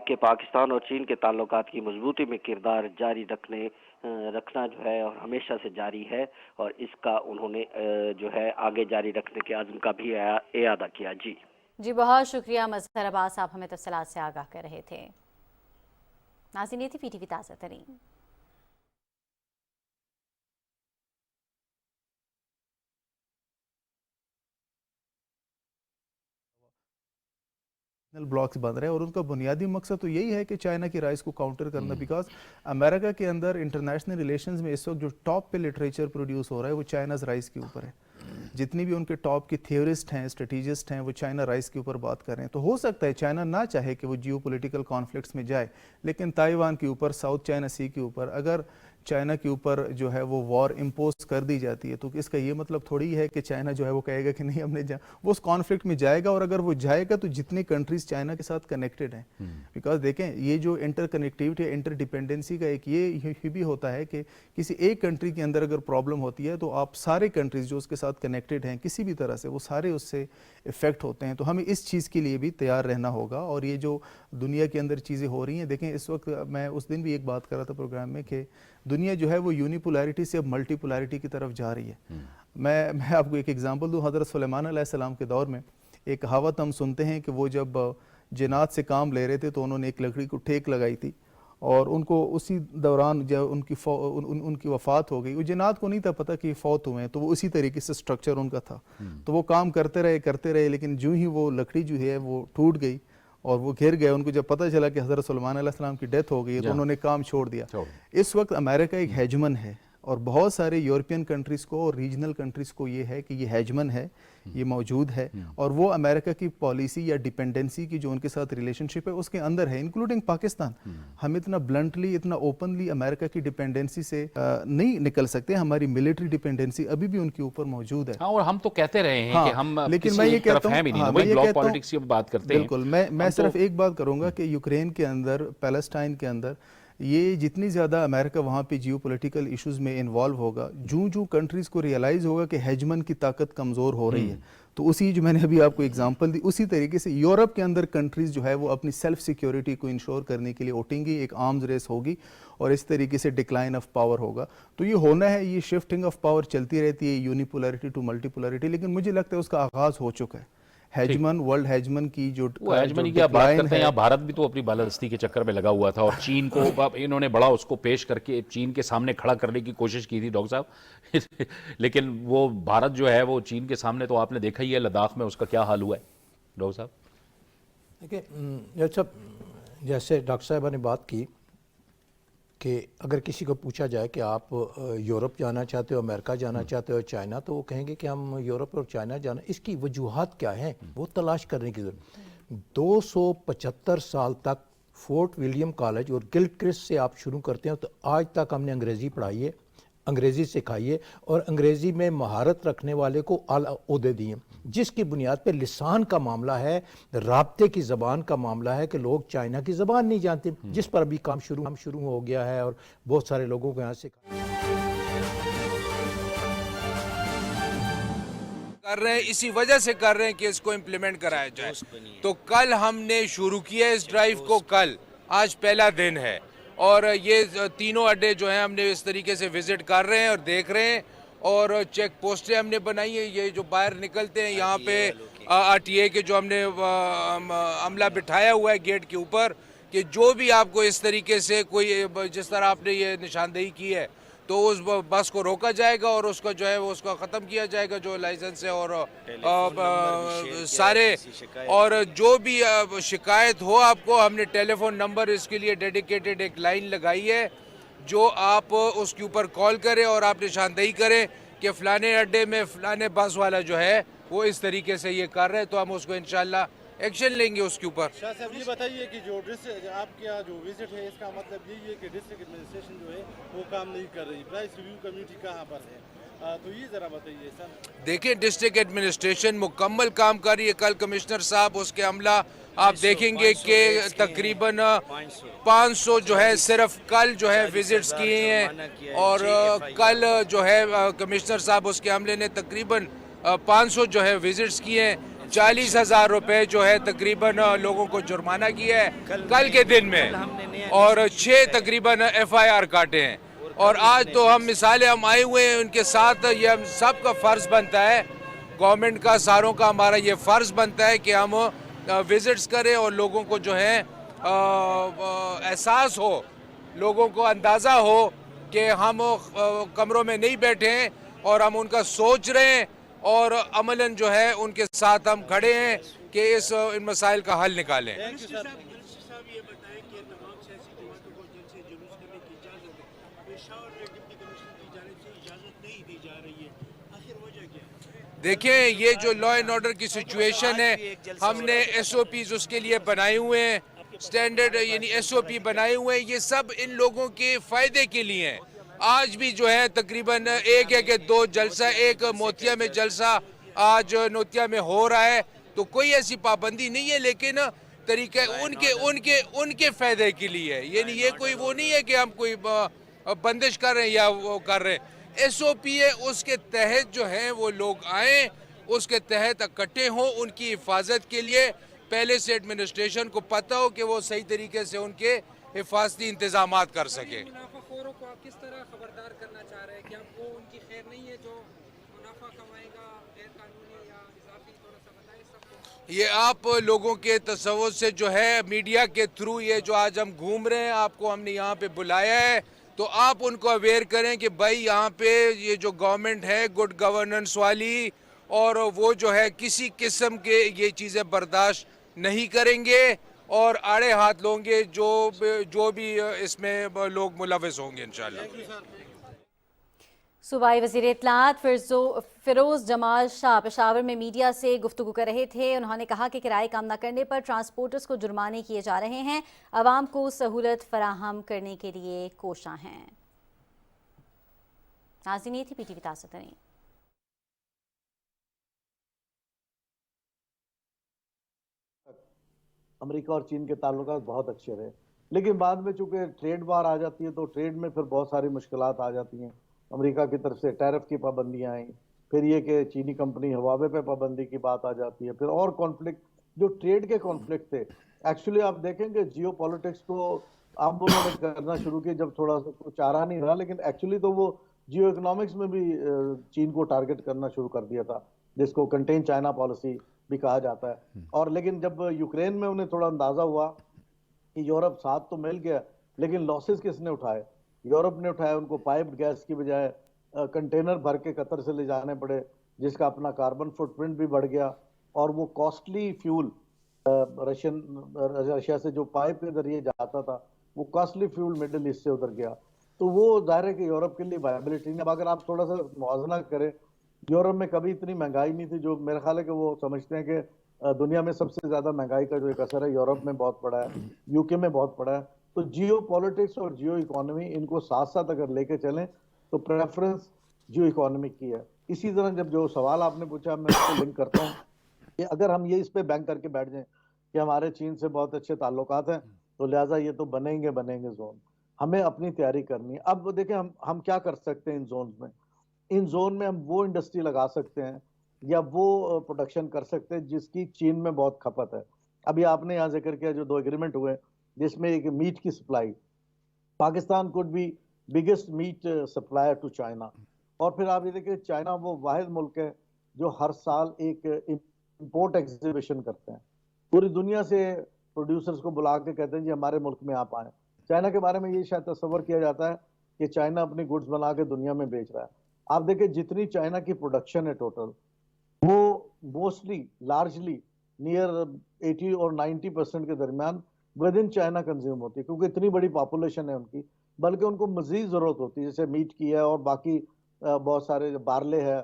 کے پاکستان اور چین کے تعلقات کی مضبوطی میں کردار جاری رکھنا جو ہے اور ہمیشہ سے جاری ہے اور اس کا انہوں نے جو ہے آگے جاری رکھنے کے عزم کا بھی اعادہ کیا. جی بہت شکریہ مظہر عباس، آپ ہمیں تفصیلات سے آگاہ کر رہے تھے. ناظرین، یہ تھی پی ٹی وی تازہ ترین. بلاکس بن رہے ہیں اور ان کا بنیادی مقصد تو یہی ہے کہ چائنا کی رائز کو کاؤنٹر کرنا، بیکاز امریکہ کے اندر انٹرنیشنل ریلیشنز میں اس وقت جو ٹاپ پہ لٹریچر پروڈیوس ہو رہا ہے وہ چائناز رائز کے اوپر ہے. جتنی بھی ان کے ٹاپ کی تھیورسٹ ہیں، اسٹریٹجسٹ ہیں، وہ چائنا رائز کے اوپر بات کر رہے ہیں. تو ہو سکتا ہے چائنا نہ چاہے کہ وہ جیو پولیٹیکل کانفلکٹس میں جائے، لیکن تائیوان کے اوپر، ساؤتھ چائنا سی کے اوپر اگر چائنا کے اوپر جو ہے وہ وار امپوز کر دی جاتی ہے تو اس کا یہ مطلب تھوڑی ہے کہ چائنا جو ہے وہ کہے گا کہ نہیں ہم نے وہ اس کانفلکٹ میں جائے گا. اور اگر وہ جائے گا تو جتنے کنٹریز چائنا کے ساتھ کنیکٹڈ ہیں، بیکاز دیکھیں یہ جو انٹر کنیکٹیوٹی، انٹر ڈیپینڈنسی کا ایک یہ بھی ہوتا ہے کہ کسی ایک کنٹری کے اندر اگر پرابلم ہوتی ہے تو آپ سارے کنٹریز جو اس کے ساتھ کنیکٹڈ ہیں کسی بھی طرح سے وہ سارے اس سے افیکٹ ہوتے ہیں. تو ہمیں اس چیز کے لیے بھی تیار رہنا ہوگا. اور یہ جو دنیا کے اندر چیزیں ہو رہی ہیں، دیکھیں اس وقت میں اس دن بھی ایک بات کر رہا تھا پروگرام میں کہ دنیا جو ہے وہ یونی پولیرٹی سے اب ملٹی پولیرٹی کی طرف جا رہی ہے. میں آپ کو ایک ایگزامپل دوں. حضرت سلیمان علیہ السلام کے دور میں ایک کہاوت ہم سنتے ہیں کہ وہ جب جنات سے کام لے رہے تھے تو انہوں نے ایک لکڑی کو ٹھیک لگائی تھی اور ان کو اسی دوران جب ان کی وفات ہو گئی، وہ جنات کو نہیں تھا پتہ کہ یہ فوت ہوئے ہیں، تو وہ اسی طریقے سے سٹرکچر ان کا تھا. تو وہ کام کرتے رہے لیکن جو ہی وہ لکڑی جو ہے وہ ٹوٹ گئی اور وہ گر گئے. ان کو جب پتہ چلا کہ حضرت سلیمان علیہ السلام کی ڈیتھ ہو گئی ہے تو انہوں نے کام چھوڑ دیا. اس وقت امریکہ ایک ہیجمن ہے اور بہت سارے یورپین کنٹریز کو اور ریجنل کنٹریز کو یہ ہے کہ یہ ہیجمن ہے، یہ موجود ہے اور وہ امریکہ کی پالیسی یا ڈیپینڈنسی کی جو ان کے ساتھ ریلیشن شپ ہے اس کے اندر ہے، انکلوڈنگ پاکستان. ہم اتنا بلنٹلی، اتنا اوپنلی امریکہ کی ڈیپینڈنسی سے نہیں نکل سکتے. ہماری ملٹری ڈیپینڈنسی ابھی بھی ان کے اوپر موجود ہے. اور ہم تو کہتے رہے ہیں کہ ہم لیکن میں یہ کہتا ہوں بالکل میں صرف ایک بات کروں گا کہ یوکرین کے اندر، پیلسٹائن کے اندر یہ جتنی زیادہ امریکہ وہاں پہ جیو پولیٹیکل ایشوز میں انوالو ہوگا، جوں کنٹریز کو ریئلائز ہوگا کہ ہیجمن کی طاقت کمزور ہو رہی ہے، تو اسی جو میں نے ابھی آپ کو اگزامپل دی، اسی طریقے سے یورپ کے اندر کنٹریز جو ہے وہ اپنی سیلف سیکیورٹی کو انشور کرنے کے لیے اٹھیں گی، ایک آرمز ریس ہوگی اور اس طریقے سے ڈکلائن آف پاور ہوگا. تو یہ ہونا ہے، یہ شفٹنگ آف پاور چلتی رہتی ہے، یونیپولرٹی ٹو ملٹی پولرٹی، لیکن مجھے لگتا ہے اس کا آغاز ہو چکا ہے. ہیجمن، ورلڈ ہیجمن کی جو وہ ہیجمنی کی آپ بات کرتے ہیں، یہاں بھارت بھی تو اپنی بالادستی کے چکر میں لگا ہوا تھا، اور چین کو انہوں نے بڑا اس کو پیش کر کے چین کے سامنے کھڑا کرنے کی کوشش کی تھی ڈاکٹر صاحب لیکن وہ بھارت جو ہے وہ چین کے سامنے، تو آپ نے دیکھا ہی ہے لداخ میں اس کا کیا حال ہوا ہے ڈاکٹر صاحب. دیکھیے جیسے ڈاکٹر صاحبہ نے بات کی کہ اگر کسی کو پوچھا جائے کہ آپ یورپ جانا چاہتے ہو، امریکہ جانا چاہتے ہو، چائنا، تو وہ کہیں گے کہ ہم یورپ اور چائنا جانا. اس کی وجوہات کیا ہیں وہ تلاش کرنے کی ضرورت. 275 سال تک فورٹ ولیم کالج اور گلڈ کرسٹ سے آپ شروع کرتے ہیں، تو آج تک ہم نے انگریزی پڑھائی ہے، انگریزی سکھائیے، اور انگریزی میں مہارت رکھنے والے کو اعلیٰ عہدے دیے، جس کی بنیاد پہ لسان کا معاملہ ہے، رابطے کی زبان کا معاملہ ہے کہ لوگ چائنا کی زبان نہیں جانتے، جس پر ابھی کام شروع ہو گیا ہے اور بہت سارے لوگوں کو یہاں سے کر رہے ہیں، اسی وجہ سے کر رہے ہیں کہ اس کو امپلیمنٹ کرایا جائے. تو کل ہم نے شروع کیا اس ڈرائیو کو، کل آج پہلا دن ہے، اور یہ تینوں اڈے جو ہیں ہم نے اس طریقے سے وزٹ کر رہے ہیں اور دیکھ رہے ہیں، اور چیک پوسٹیں ہم نے بنائی ہیں. یہ جو باہر نکلتے ہیں یہاں پہ RTA کے جو ہم نے عملہ بٹھایا ہوا ہے گیٹ کے اوپر، کہ جو بھی آپ کو اس طریقے سے کوئی، جس طرح آپ نے یہ نشاندہی کی ہے، تو اس بس کو روکا جائے گا اور اس کا جو ہے وہ اس کا ختم کیا جائے گا جو لائسنس ہے، اور سارے، اور جو بھی شکایت ہو آپ کو، ہم نے ٹیلی فون نمبر اس کے لیے ڈیڈیکیٹڈ ایک لائن لگائی ہے، جو آپ اس کے اوپر کال کریں اور آپ نشاندہی کریں کہ فلانے اڈے میں فلانے بس والا جو ہے وہ اس طریقے سے یہ کر رہے ہیں، تو ہم اس کو انشاءاللہ ایکشن لیں گے اس کے اوپر. شاہ صاحب یہ بتائیے کہ جو آپ کا جو وزٹ ہے، اس کا مطلب یہی ہے کہ ڈسٹرکٹ ایڈمنسٹریشن جو ہے وہ کام نہیں کر رہی، پرائس ریویو کمیٹی کہاں پر ہے؟ تو یہ ذرا بتائیے سر. دیکھیں ڈسٹرکٹ ایڈمنسٹریشن مکمل کام کر رہی ہے. کل کمشنر صاحب اس کے عملہ آپ دیکھیں گے کہ تقریباً 500 جو ہے صرف کل جو ہے وزٹس کیے ہیں، اور کل جو ہے کمشنر صاحب اس کے عملے نے تقریباً 500 جو ہے وزٹس کیے ہیں. 40,000 روپے جو ہے تقریباً لوگوں کو جرمانہ کیا ہے کل کے دن میں، اور 6 تقریباً FIR کاٹے ہیں. اور آج تو ہم مثالیں ہم آئے ہوئے ہیں ان کے ساتھ. یہ ہم سب کا فرض بنتا ہے، گورنمنٹ کا، ساروں کا ہمارا یہ فرض بنتا ہے کہ ہم وزٹس کریں اور لوگوں کو جو ہے احساس ہو، لوگوں کو اندازہ ہو کہ ہم کمروں میں نہیں بیٹھے ہیں اور ہم ان کا سوچ رہے ہیں، اور عملاً جو ہے ان کے ساتھ ہم کھڑے ہیں کہ ان مسائل کا حل نکالیں. دیکھیں یہ جو لا اینڈ آرڈر کی سچویشن ہے، ہم نے SOPs اس کے لیے بنائے ہوئے ہیں، سٹینڈرڈ یعنی SOP بنائے ہوئے ہیں. یہ سب ان لوگوں کے فائدے کے لیے ہیں. آج بھی جو ہے تقریباً ایک ہے کہ 2 جلسہ، ایک موتیا میں جلسہ آج نوتیا میں ہو رہا ہے، تو کوئی ایسی پابندی نہیں ہے، لیکن طریقہ ان کے فائدے کے لیے ہے. یعنی یہ کوئی وہ نہیں ہے کہ ہم کوئی بندش کر رہے ہیں یا وہ کر رہے ہیں. SOP ہے، اس کے تحت جو ہیں وہ لوگ آئیں، اس کے تحت اکٹھے ہوں ان کی حفاظت کے لیے. پہلے سے ایڈمنسٹریشن کو پتہ ہو کہ وہ صحیح طریقے سے ان کے حفاظتی انتظامات کر سکیں. منافع خوروں کو آپ کس طرح خبردار کرنا چاہ رہے ہیں کہ اب وہ ان کی خیر نہیں ہے جو منافع کمائے گا غیر قانونی یا اضافی؟ تھوڑا سا بتائیں سب کو. یہ آپ لوگوں کے تصور سے جو ہے میڈیا کے تھرو یہ جو آج ہم گھوم رہے ہیں، آپ کو ہم نے یہاں پہ بلایا ہے، تو آپ ان کو اویئر کریں کہ بھائی یہاں پہ یہ جو گورنمنٹ ہے گڈ گورننس والی، اور وہ جو ہے کسی قسم کے یہ چیزیں برداشت نہیں کریں گے، اور آڑے ہاتھ لوں گے جو بھی اس میں لوگ ملوث ہوں گے انشاءاللہ. صوبائی وزیر اطلاعات فیروز جمال شاہ پشاور میں میڈیا سے گفتگو کر رہے تھے. انہوں نے کہا کہ کرائے کام نہ کرنے پر ٹرانسپورٹرز کو جرمانے کیے جا رہے ہیں، عوام کو سہولت فراہم کرنے کے لیے کوشاں ہیں. ناظرین یہ تھی PTV تازہ ترین. امریکہ اور چین کے تعلقات بہت اچھے رہے، لیکن بعد میں چونکہ ٹریڈ وار آ جاتی ہے تو ٹریڈ میں پھر بہت ساری مشکلات آ جاتی ہیں. امریکہ کی طرف سے ٹیرف کی پابندیاں آئیں, پھر یہ کہ چینی کمپنی ہواوے پہ پابندی کی بات آ جاتی ہے, پھر اور کانفلکٹ جو ٹریڈ کے کانفلکٹ تھے. ایکچولی آپ دیکھیں کہ جیو پالیٹکس کو اب انہوں نے کرنا شروع کیا جب تھوڑا سا چارہ نہیں رہا, لیکن ایکچولی تو وہ جیو اکنامکس میں بھی چین کو ٹارگٹ کرنا شروع کر دیا تھا, جس کو کنٹین چائنا پالیسی بھی کہا جاتا ہے. اور لیکن جب یوکرین میں انہیں تھوڑا اندازہ ہوا کہ یورپ ساتھ تو مل گیا, لیکن لاسز کس نے اٹھائے؟ یورپ نے اٹھایا. ان کو پائپڈ گیس کی بجائے کنٹینر بھر کے قطر سے لے جانے پڑے, جس کا اپنا کاربن فٹ پرنٹ بھی بڑھ گیا, اور وہ کاسٹلی فیول رشیا سے جو پائپ کے ذریعے جاتا تھا وہ کاسٹلی فیول مڈل ایسٹ سے ادھر گیا. تو وہ ظاہر ہے کہ یورپ کے لیے وائبلٹی نہیں. اب اگر آپ تھوڑا سا موازنہ کریں, یورپ میں کبھی اتنی مہنگائی نہیں تھی, جو میرا خیال ہے کہ وہ سمجھتے ہیں کہ دنیا میں سب سے زیادہ مہنگائی کا جو ایک اثر ہے یورپ میں بہت پڑا ہے, یو کے میں بہت پڑا ہے. تو جیو پالیٹکس اور جیو اکانومی ان کو ساتھ ساتھ اگر لے کے چلیں تو پریفرنس جیو اکانومک کی ہے. اسی طرح جب جو سوال آپ نے پوچھا میں اس کو لنک کرتا ہوں کہ اگر ہم یہ اس پہ بینک کر کے بیٹھ جائیں کہ ہمارے چین سے بہت اچھے تعلقات ہیں تو لہٰذا یہ تو بنیں گے زون, ہمیں اپنی تیاری کرنی ہے. اب دیکھیں ہم کیا کر سکتے ہیں ان زونز میں. ان زون میں ہم وہ انڈسٹری لگا سکتے ہیں یا وہ پروڈکشن کر سکتے ہیں جس کی چین میں بہت کھپت ہے. ابھی آپ نے یہاں ذکر کیا جو 2 ایگریمنٹ ہوئے جس میں ایک میٹ کی سپلائی, پاکستان کوڈ بھی biggest meat supplier to China. اور پھر آپ یہ دیکھیں چائنا وہ واحد ملک ہے جو ہر سال ایک امپورٹ ایگزیبیشن کرتے ہیں, پوری دنیا سے پروڈیوسرز کو بلا کے کہتے ہیں جی ہمارے ملک میں آپ آئیں. چائنا کے بارے میں یہ شاید تصور کیا جاتا ہے کہ چائنا اپنی گڈز بنا کے دنیا میں بیچ رہا ہے. آپ دیکھیں جتنی چائنا کی پروڈکشن ہے ٹوٹل, وہ موسٹلی لارجلی نیئر 80 اور 90% کے درمیان ود ان چائنا کنزیوم ہوتی ہے, کیونکہ اتنی بڑی پاپولیشن ہے ان کی. بلکہ ان کو مزید ضرورت ہوتی ہے, جیسے میٹ کی ہے اور باقی بہت سارے بارلے ہے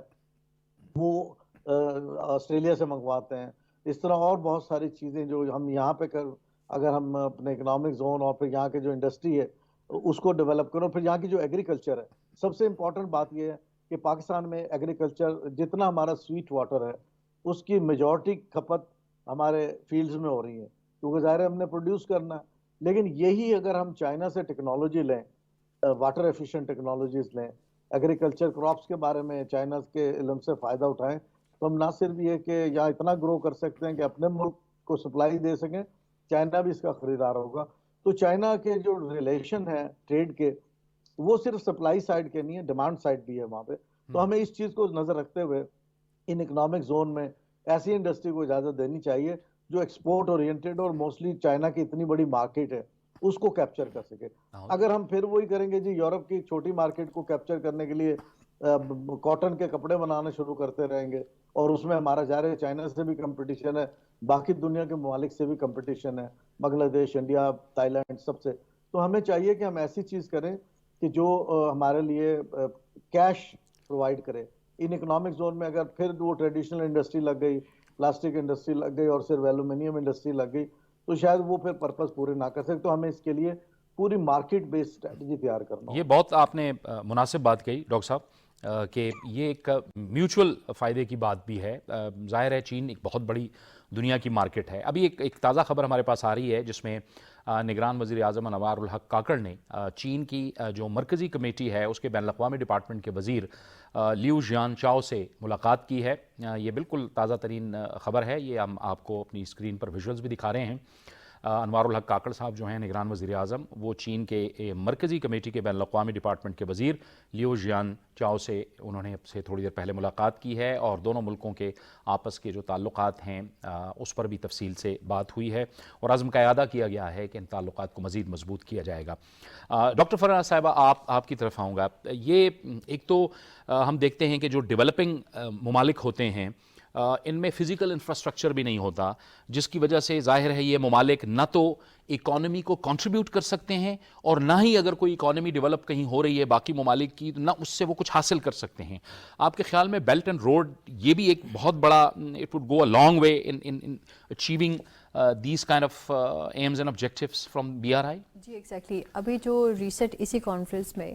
وہ آسٹریلیا سے منگواتے ہیں. اس طرح اور بہت ساری چیزیں جو ہم یہاں پہ اگر ہم اپنے اکنامک زون اور پھر یہاں کے جو انڈسٹری ہے اس کو ڈیولپ کرو, پھر یہاں کی جو ایگریکلچر ہے. سب سے امپورٹنٹ بات یہ ہے کہ پاکستان میں ایگریکلچر جتنا ہمارا سویٹ واٹر ہے اس کی میجورٹی کھپت ہمارے فیلڈز میں ہو رہی ہے, کیونکہ ظاہر ہے ہم نے پروڈیوس کرنا ہے. لیکن یہی اگر ہم چائنا سے ٹیکنالوجی لیں, واٹر ایفیشینٹ ٹیکنالوجیز لیں, ایگریکلچر کراپس کے بارے میں چائنا کے علم سے فائدہ اٹھائیں, تو ہم نہ صرف یہ کہ یہاں اتنا گرو کر سکتے ہیں کہ اپنے ملک کو سپلائی دے سکیں, چائنا بھی اس کا خریدار ہوگا. تو چائنا کے جو ریلیشن ہے ٹریڈ کے وہ صرف سپلائی سائڈ کے نہیں ہے, ڈیمانڈ سائڈ بھی ہے وہاں پہ. تو ہمیں اس چیز کو نظر رکھتے ہوئے ان اکنامک زون میں ایسی انڈسٹری کو اجازت دینی چاہیے جو ایکسپورٹ اورینٹڈ اور موسٹلی چائنا کی اتنی بڑی مارکیٹ ہے اس کو کیپچر کر سکے. اگر ہم پھر وہی کریں گے جی یورپ کی چھوٹی مارکیٹ کو کیپچر کرنے کے لیے کاٹن کے کپڑے بنانا شروع کرتے رہیں گے, اور اس میں ہمارا ظاہر ہے چائنا سے بھی کمپٹیشن ہے, باقی دنیا کے ممالک سے بھی کمپٹیشن ہے, بنگلہ دیش, انڈیا, تائی لینڈ, سب سے. تو ہمیں چاہیے کہ ہم ایسی چیز کریں کہ جو ہمارے لیے کیش پرووائڈ کرے. ان اکنامک زون میں اگر پھر وہ ٹریڈیشنل انڈسٹری لگ گئی, پلاسٹک انڈسٹری لگ گئی اور صرف ایلومینیم انڈسٹری لگ گئی تو شاید وہ پھر پرپز پورے نہ کر سکتے. تو ہمیں اس کے لیے پوری مارکیٹ بیسڈ اسٹریٹجی تیار کرنا. یہ بہت آپ نے مناسب بات کہی ڈاکٹر صاحب کہ یہ ایک میوچول فائدے کی بات بھی ہے. ظاہر ہے چین ایک بہت بڑی دنیا کی مارکیٹ ہے. ابھی ایک تازہ خبر ہمارے پاس آ رہی ہے جس میں نگران وزیر اعظم انوار الحق کاکڑ نے چین کی جو مرکزی کمیٹی ہے اس کے بین الاقوامی ڈپارٹمنٹ کے وزیر لیو جیان چاؤ سے ملاقات کی ہے. یہ بالکل تازہ ترین خبر ہے, یہ ہم آپ کو اپنی اسکرین پر ویژولز بھی دکھا رہے ہیں. انوار الحق کاکڑ صاحب جو ہیں نگران وزیر اعظم, وہ چین کے مرکزی کمیٹی کے بین الاقوامی ڈپارٹمنٹ کے وزیر لیو جیان چاؤ سے انہوں نے سے تھوڑی دیر پہلے ملاقات کی ہے, اور دونوں ملکوں کے آپس کے جو تعلقات ہیں اس پر بھی تفصیل سے بات ہوئی ہے, اور عزم کا اعادہ کیا گیا ہے کہ ان تعلقات کو مزید مضبوط کیا جائے گا. ڈاکٹر فرحانہ صاحبہ, آپ کی طرف آؤں گا. یہ ایک تو ہم دیکھتے ہیں کہ جو ڈیولپنگ ممالک ہوتے ہیں ان میں فزیکل انفراسٹرکچر بھی نہیں ہوتا, جس کی وجہ سے ظاہر ہے یہ ممالک نہ تو اکانومی کو کنٹریبیوٹ کر سکتے ہیں اور نہ ہی اگر کوئی اکانومی ڈیولپ کہیں ہو رہی ہے باقی ممالک کی نہ اس سے وہ کچھ حاصل کر سکتے ہیں. آپ کے خیال میں بیلٹ اینڈ روڈ یہ بھی ایک بہت بڑا, it would go a long way in achieving these kind of aims and objectives from BRI? جی ایگزیکٹلی. ابھی جو ریسنٹ اسی کانفرنس میں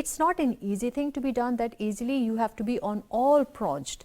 it's not an easy thing to be done that easily. You have to be on all pronged.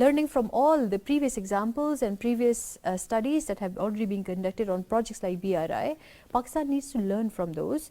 learning from all the previous examples and previous studies that have already been conducted on projects like BRI, Pakistan needs to learn from those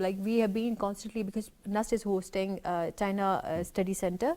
like we have been constantly, because NUST is hosting China Study Center,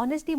honestly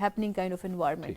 happening kind of environment,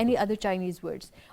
any other Chinese words.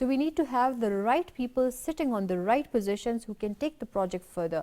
So we need to have the right people sitting on the right positions who can take the project further.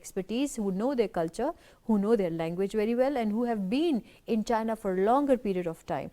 expertise, who know their culture, who know their language very well and who have been in China for a longer period of time,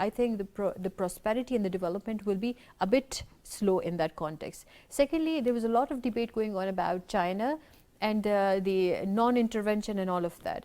I think the prosperity and the development will be a bit slow in that context. Secondly, there was a lot of debate going on about China and the non-intervention and all of that.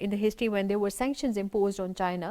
in the history when there were sanctions imposed on China,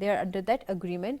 they are under that agreement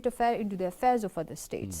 interfere into the affairs of other states.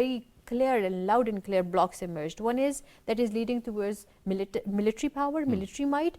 very clear and loud and clear blocks emerged. One is that is leading towards military power, military might,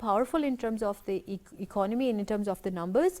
powerful in terms of the economy and in terms of the numbers,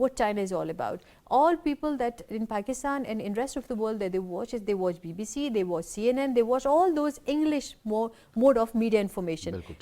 what China is all about. all people that in Pakistan and in rest of the world that they watch BBC, they watch CNN, they watch all those English mode of media information,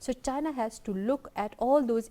So China has to look at all those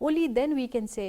Only then we can say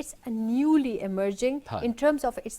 it's a newly emerging in terms of its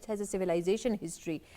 it has a civilization history.